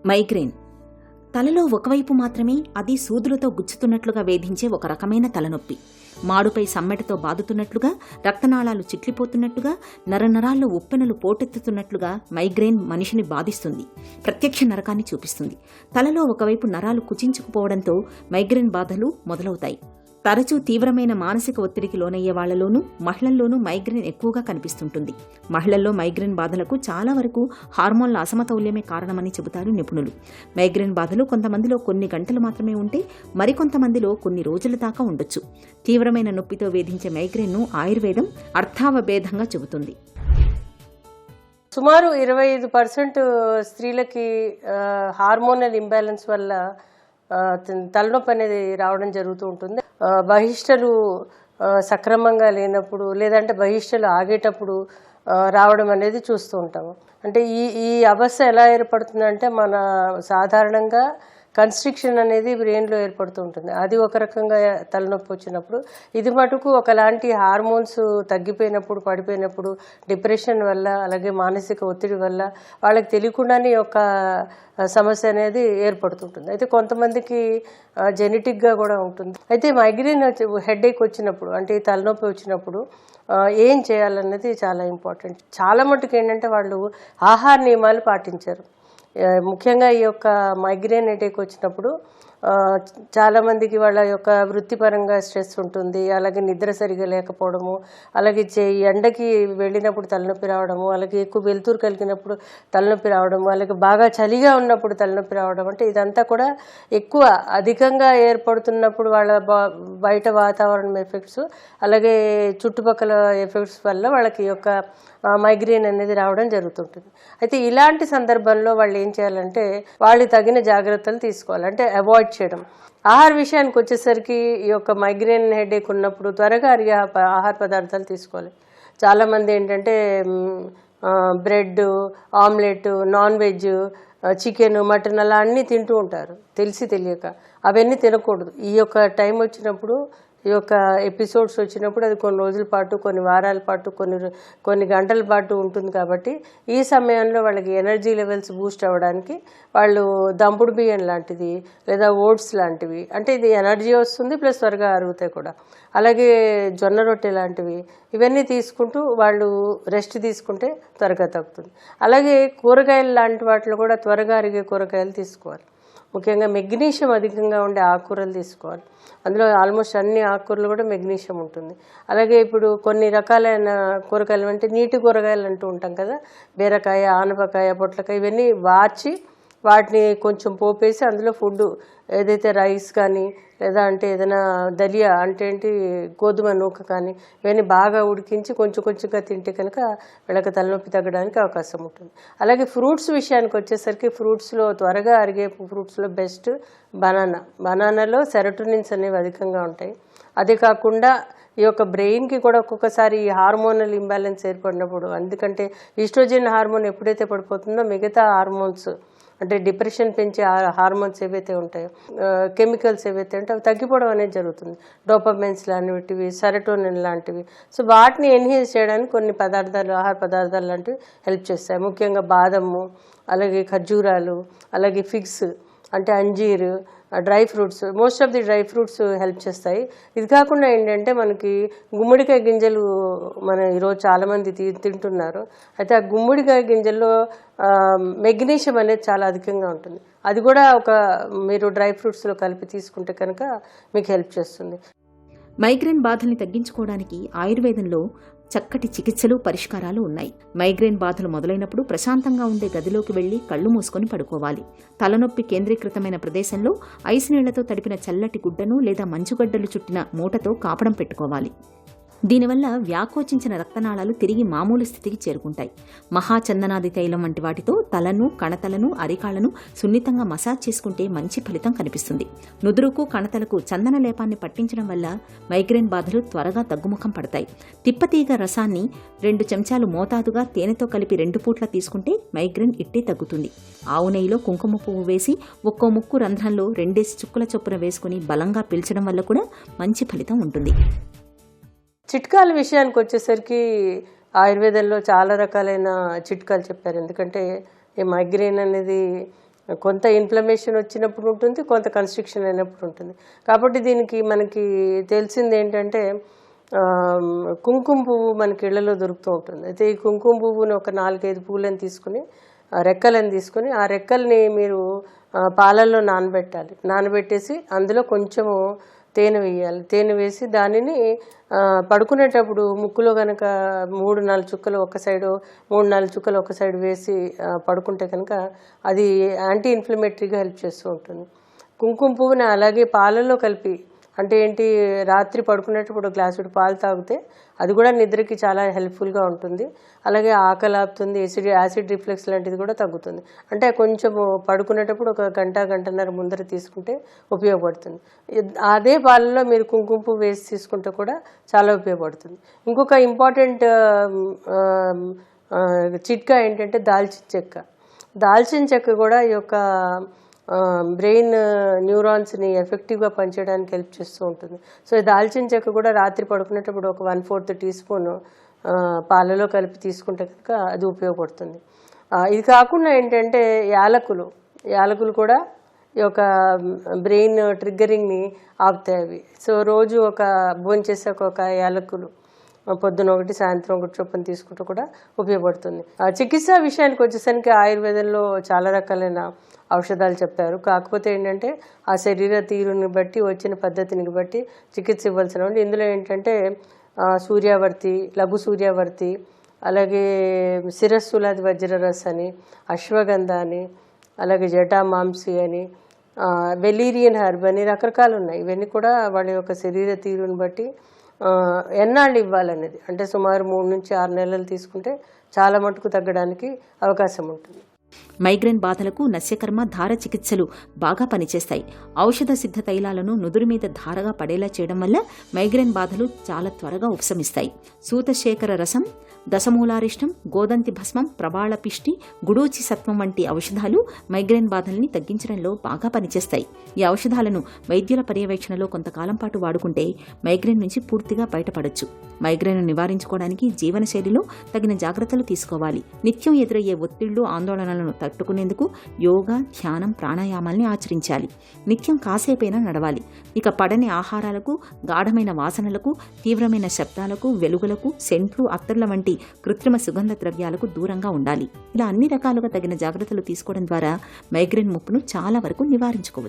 Migraine తలలో ఒకవైపు మాత్రమే, అది సూదులతో గుచ్చుతున్నట్లుగా వేధించే ఒక రకమైన తలనొప్పి. మాడుపై సమ్మెటతో బాదుతున్నట్లుగా, రక్తనాళాలు చిట్లిపోతున్నట్టుగా, నరనరాల్లో ఉప్పెనలు పోటెత్తుతున్నట్లుగా మైగ్రేన్ మనిషిని బాధిస్తుంది. ప్రత్యక్ష నరకాన్ని చూపిస్తుంది. తలలో ఒకవైపు నరాలు కుచించుకుపోవడంతో మైగ్రేన్ బాధలు మొదలవుతాయి. తరచూ తీవ్రమైన మానసిక ఒత్తిడికి లోనయ్యే వాళ్లలోనూ, మహిళల్లోనూ మైగ్రేన్ ఎక్కువగా కనిపిస్తుంటుంది. మహిళల్లో మైగ్రేన్ బాధలకు చాలా వరకు హార్మోన్ల అసమతౌల్యమే కారణమని చెబుతారు నిపుణులు. మైగ్రేన్ బాధలు కొంతమందిలో కొన్ని గంటలు మాత్రమే ఉంటే, మరికొంతమందిలో కొన్ని రోజుల దాకా ఉండొచ్చు. తీవ్రమైన నొప్పితో వేధించే మైగ్రేన్ను ఆయుర్వేదం అర్థావభేదంగా చెబుతుంది. సుమారు 25% స్త్రీలకి హార్మోనల్ ఇంబ్యాలెన్స్ వల్ల తలనొప్పి అనేది రావడం జరుగుతూ ఉంటుంది. బహిష్టలు సక్రమంగా లేనప్పుడు, లేదంటే బహిష్టలు ఆగేటప్పుడు రావడం అనేది చూస్తూ ఉంటాము. అంటే ఈ అవస్థ ఎలా ఏర్పడుతుందంటే, మన సాధారణంగా కన్స్ట్రిక్షన్ అనేది బ్రెయిన్లో ఏర్పడుతూ ఉంటుంది. అది ఒక రకంగా తలనొప్పి వచ్చినప్పుడు, ఇది మటుకు ఒకలాంటి హార్మోన్స్ తగ్గిపోయినప్పుడు, పడిపోయినప్పుడు, డిప్రెషన్ వల్ల, అలాగే మానసిక ఒత్తిడి వల్ల వాళ్ళకి తెలియకుండానే ఒక సమస్య అనేది ఏర్పడుతుంటుంది. అయితే కొంతమందికి జెనెటిక్గా కూడా ఉంటుంది. అయితే మైగ్రేన్ హెడేక్ వచ్చినప్పుడు, అంటే తలనొప్పి వచ్చినప్పుడు ఏం చేయాలన్నది చాలా ఇంపార్టెంట్. చాలా మటుకు ఏంటంటే వాళ్ళు ఆహార నియమాలు పాటించారు. ముఖ్యంగా ఈ యొక్క మైగ్రేన్ హెడేక్ వచ్చినప్పుడు చాలామందికి వాళ్ళ యొక్క వృత్తిపరంగా స్ట్రెస్ ఉంటుంది, అలాగే నిద్ర సరిగా లేకపోవడము, అలాగే ఎండకి వెళ్ళినప్పుడు తలనొప్పి రావడము, అలాగే ఎక్కువ వెలుతురు కలిగినప్పుడు తలనొప్పి రావడము, అలాగే బాగా చలిగా ఉన్నప్పుడు తలనొప్పి రావడం. అంటే ఇదంతా కూడా ఎక్కువ అధికంగా ఏర్పడుతున్నప్పుడు వాళ్ళ బయట వాతావరణం ఎఫెక్ట్స్, అలాగే చుట్టుపక్కల ఎఫెక్ట్స్ వల్ల వాళ్ళకి యొక్క మైగ్రేన్ అనేది రావడం జరుగుతుంటుంది. అయితే ఇలాంటి సందర్భంలో వాళ్ళు ఏం చేయాలంటే, వాళ్ళు తగిన జాగ్రత్తలు తీసుకోవాలి. అంటే అవాయిడ్ చేయడం. ఆహార విషయానికి వచ్చేసరికి ఈ యొక్క మైగ్రేన్ హెడేక్ ఉన్నప్పుడు త్వరగా అరిగే ఆహార పదార్థాలు తీసుకోవాలి. చాలామంది ఏంటంటే bread, omelette, non veg, chicken, mutton అలా అన్నీ తింటూ ఉంటారు తెలియక. అవన్నీ తినకూడదు. ఈ యొక్క టైం వచ్చినప్పుడు, ఈ యొక్క ఎపిసోడ్స్ వచ్చినప్పుడు అది కొన్ని రోజుల పాటు, కొన్ని వారాల పాటు, కొన్ని గంటల పాటు ఉంటుంది. కాబట్టి ఈ సమయంలో వాళ్ళకి ఎనర్జీ లెవెల్స్ బూస్ట్ అవ్వడానికి వాళ్ళు దంపుడు బియ్యం లాంటిది, లేదా ఓట్స్ లాంటివి, అంటే ఇది ఎనర్జీ వస్తుంది ప్లస్ త్వరగా అరుగుతాయి కూడా. అలాగే జొన్న రొట్టె లాంటివి, ఇవన్నీ తీసుకుంటూ వాళ్ళు రెస్ట్ తీసుకుంటే త్వరగా తగ్గుతుంది. అలాగే కూరగాయలు లాంటి వాటిలో కూడా త్వరగా అరిగే కూరగాయలు తీసుకోవాలి. ముఖ్యంగా మెగ్నీషియం అధికంగా ఉండే ఆకుకూరలు తీసుకోవాలి. అందులో ఆల్మోస్ట్ అన్ని ఆకుకూరలు కూడా మెగ్నీషియం ఉంటుంది. అలాగే ఇప్పుడు కొన్ని రకాలైన కూరగాయలు అంటే నీటి కూరగాయలు అంటూ ఉంటాం కదా, బీరకాయ, ఆనపకాయ, పొట్లకాయ, ఇవన్నీ వార్చి వాటిని కొంచెం పోపేసి అందులో ఫుడ్ ఏదైతే రైస్ కానీ, లేదా అంటే ఏదైనా దలియా అంటే ఏంటి గోధుమ నూక కానీ, ఇవన్నీ బాగా ఉడికించి కొంచెంగా తింటే కనుక వీళ్ళకి తలనొప్పి తగ్గడానికి అవకాశం ఉంటుంది. అలాగే ఫ్రూట్స్ విషయానికి వచ్చేసరికి, ఫ్రూట్స్లో త్వరగా అరిగే ఫ్రూట్స్లో బెస్ట్ బనానాలో సెరోటోనిన్స్ అనేవి అధికంగా ఉంటాయి. అదే కాకుండా ఈ యొక్క బ్రెయిన్కి కూడా ఒక్కొక్కసారి ఈ హార్మోనల్ ఇంబ్యాలెన్స్ ఏర్పడినప్పుడు, ఎందుకంటే ఈస్ట్రోజన్ హార్మోన్ ఎప్పుడైతే పడిపోతుందో మిగతా హార్మోన్స్, అంటే డిప్రెషన్ పెంచే హార్మోన్స్ ఏవైతే ఉంటాయో, కెమికల్స్ ఏవైతే ఉంటాయో అవి తగ్గిపోవడం అనేది జరుగుతుంది. డోపమైన్స్ లాంటివి, సెరోటోనిన్ లాంటివి. సో వాటిని ఎన్హాన్స్ చేయడానికి కొన్ని పదార్థాలు, ఆహార పదార్థాలు లాంటివి హెల్ప్ చేస్తాయి. ముఖ్యంగా బాదము, అలాగే ఖర్జూరాలు, అలాగే ఫిగ్స్ అంటే అంజీరు, dry fruits, most of the dry fruits help చేస్తాయి. ఇది కాకుండా ఏంటంటే మనకి గుమ్మడికాయ గింజలు మన ఈరోజు చాలామంది తింటున్నారు. అయితే ఆ గుమ్మడికాయ గింజల్లో మెగ్నీషియం అనేది చాలా అధికంగా ఉంటుంది. అది కూడా మీరు డ్రై ఫ్రూట్స్లో కలిపి తీసుకుంటే కనుక మీకు హెల్ప్ చేస్తుంది. మైగ్రేన్ బాధల్ని తగ్గించుకోవడానికి ఆయుర్వేదంలో చక్కటి చికిత్సలు, పరిష్కారాలు ఉన్నాయి. మైగ్రేన్ బాధలు మొదలైనప్పుడు ప్రశాంతంగా ఉండే గదిలోకి వెళ్లి కళ్లు మూసుకొని పడుకోవాలి. తలనొప్పి కేంద్రీకృతమైన ప్రదేశంలో ఐస్ నీళ్లతో తడిపిన చల్లటి గుడ్డను లేదా మంచుగడ్డలు చుట్టిన మూటతో కాపడం పెట్టుకోవాలి. దీనివల్ల వ్యాకోచించిన రక్తనాళాలు తిరిగి మామూలు స్థితికి చేరుకుంటాయి. మహాచందనాది తైలం వంటి వాటితో తలను, కణతలను, అరికాళ్లను సున్నితంగా మసాజ్ చేసుకుంటే మంచి ఫలితం కనిపిస్తుంది. నుదురుకు, కణతలకు చందన లేపాన్ని పట్టించడం వల్ల మైగ్రేన్ బాధలు త్వరగా తగ్గుముఖం పడతాయి. తిప్పతీగ రసాన్ని 2 చెంచాలు మోతాదుగా తేనెతో కలిపి 2 పూట్ల తీసుకుంటే మైగ్రేన్ ఇట్టే తగ్గుతుంది. ఆవు నెయ్యిలో కుంకుమ పువ్వు వేసి ఒక్కో ముక్కు రంధ్రంలో 2 చుక్కల చొప్పున వేసుకుని బలంగా పీల్చడం వల్ల కూడా మంచి ఫలితం ఉంటుంది. చిట్కాల విషయానికి వచ్చేసరికి ఆయుర్వేదంలో చాలా రకాలైన చిట్కాలు చెప్పారు. ఎందుకంటే ఈ మైగ్రేన్ అనేది కొంత ఇన్ఫ్లమేషన్ వచ్చినప్పుడు ఉంటుంది, కొంత కన్స్ట్రిక్షన్ అయినప్పుడు ఉంటుంది. కాబట్టి దీనికి మనకి తెలిసింది ఏంటంటే కుంకుమ పువ్వు మనకి ఇళ్లలో దొరుకుతూ ఉంటుంది. అయితే ఈ కుంకుమ పువ్వుని ఒక 4-5 పువ్వులను తీసుకుని రెక్కలను తీసుకుని ఆ రెక్కల్ని మీరు పాలల్లో నానబెట్టేసి అందులో కొంచెము తేనె వేయాలి. తేనె వేసి దానిని పడుకునేటప్పుడు ముక్కులో కనుక 3-4 చుక్కలు ఒక సైడు 3-4 చుక్కలు ఒక సైడు వేసి పడుకుంటే కనుక అది యాంటీ ఇన్ఫ్లమేటరీగా హెల్ప్ చేస్తూ ఉంటుంది. కుంకుమ పువ్వుని అలాగే పాలల్లో కలిపి, అంటే ఏంటి, రాత్రి పడుకునేటప్పుడు గ్లాసుడు పాలు తాగితే అది కూడా నిద్రకి చాలా హెల్ప్ఫుల్గా ఉంటుంది. అలాగే ఆకలి ఆపుతుంది, యాసిడ్ రిఫ్లెక్స్ లాంటిది కూడా తగ్గుతుంది. అంటే కొంచెం పడుకునేటప్పుడు ఒక గంటన్నర ముందర తీసుకుంటే ఉపయోగపడుతుంది. అదే పాలలో మీరు కుంకుమ పువ్వు వేసి తీసుకుంటే కూడా చాలా ఉపయోగపడుతుంది. ఇంకొక ఇంపార్టెంట్ చిట్కా ఏంటంటే దాల్చిన చెక్క కూడా ఈ యొక్క బ్రెయిన్ న్యూరాన్స్ని ఎఫెక్టివ్గా పనిచేయడానికి హెల్ప్ చేస్తూ ఉంటుంది. సో దాల్చిన చెక్క కూడా రాత్రి పడుకునేటప్పుడు ఒక 1/4 టీ స్పూన్ పాలలో కలిపి తీసుకుంటే కనుక అది ఉపయోగపడుతుంది. ఇది కాకుండా ఏంటంటే యాలకులు కూడా ఈ యొక్క బ్రెయిన్ ట్రిగ్గరింగ్ని ఆపుతాయి అవి. సో రోజు భోంచేసాక ఒక యాలకులు పొద్దున ఒకటి సాయంత్రం ఒకటి చొప్పున తీసుకుంటూ కూడా ఉపయోగపడుతుంది. చికిత్స విషయానికి వచ్చేసరికి ఆయుర్వేదంలో చాలా రకాలైన ఔషధాలు చెప్పారు. కాకపోతే ఏంటంటే ఆ శరీర తీరుని బట్టి, వచ్చిన పద్ధతిని బట్టి చికిత్స ఇవ్వాల్సిన ఇందులో ఏంటంటే సూర్యావర్తి, లఘు సూర్యావర్తి, అలాగే శిరస్సులాది వజ్రరస్ అని, అశ్వగంధ అని, అలాగే జటామాంసి అని, వెలీరియన్ హెర్బ్ అని రకరకాలు ఉన్నాయి. ఇవన్నీ కూడా వాళ్ళ యొక్క శరీర తీరుని బట్టి ఎన్నాళ్ళు ఇవ్వాలనేది, అంటే సుమారు 3 నుంచి 6 నెలలు తీసుకుంటే చాలా మటుకు తగ్గడానికి అవకాశం ఉంటుంది. మైగ్రేన్ బాధలకు నస్యకర్మ ధార చికిత్సలు బాగా పనిచేస్తాయి. ఔషధ సిద్ధ తైలాలను నుదురు మీద ధారగా పడేలా చేయడం వల్ల మైగ్రేన్ బాధలు చాలా త్వరగా ఉపశమిస్తాయి. సూతశేఖర రసం, దశమూలారిష్టం, గోదంతి భస్మం, ప్రబాళ పిష్టి, గుడూచి సత్వం వంటి ఔషధాలు మైగ్రేన్ బాధల్ని తగ్గించడంలో బాగా పనిచేస్తాయి. ఈ ఔషధాలను వైద్యుల పర్యవేక్షణలో కొంతకాలం పాటు వాడుకుంటే మైగ్రేన్ నుంచి పూర్తిగా బయటపడొచ్చు. మైగ్రేన్ నివారించుకోవడానికి జీవనశైలిలో తగిన జాగ్రత్తలు తీసుకోవాలి. నిత్యం ఎదురయ్యే ఒత్తిళ్లు, ఆందోళనలను తట్టుకునేందుకు యోగా, ధ్యానం, ప్రాణాయామాల్ని ఆచరించాలి. నిత్యం కాసేపైనా నడవాలి. ఇక పడని ఆహారాలకు, గాఢమైన వాసనలకు, తీవ్రమైన శబ్దాలకు, వెలుగులకు, సెంట్లు, అత్తర్ల వంటి కృత్రిమ సుగంధ ద్రవ్యాలకు దూరంగా ఉండాలి. ఇలా అన్ని రకాలుగా తగిన జాగ్రత్తలు తీసుకోవడం ద్వారా మైగ్రేన్ ముప్పును చాలా వరకు నివారించుకోవచ్చు.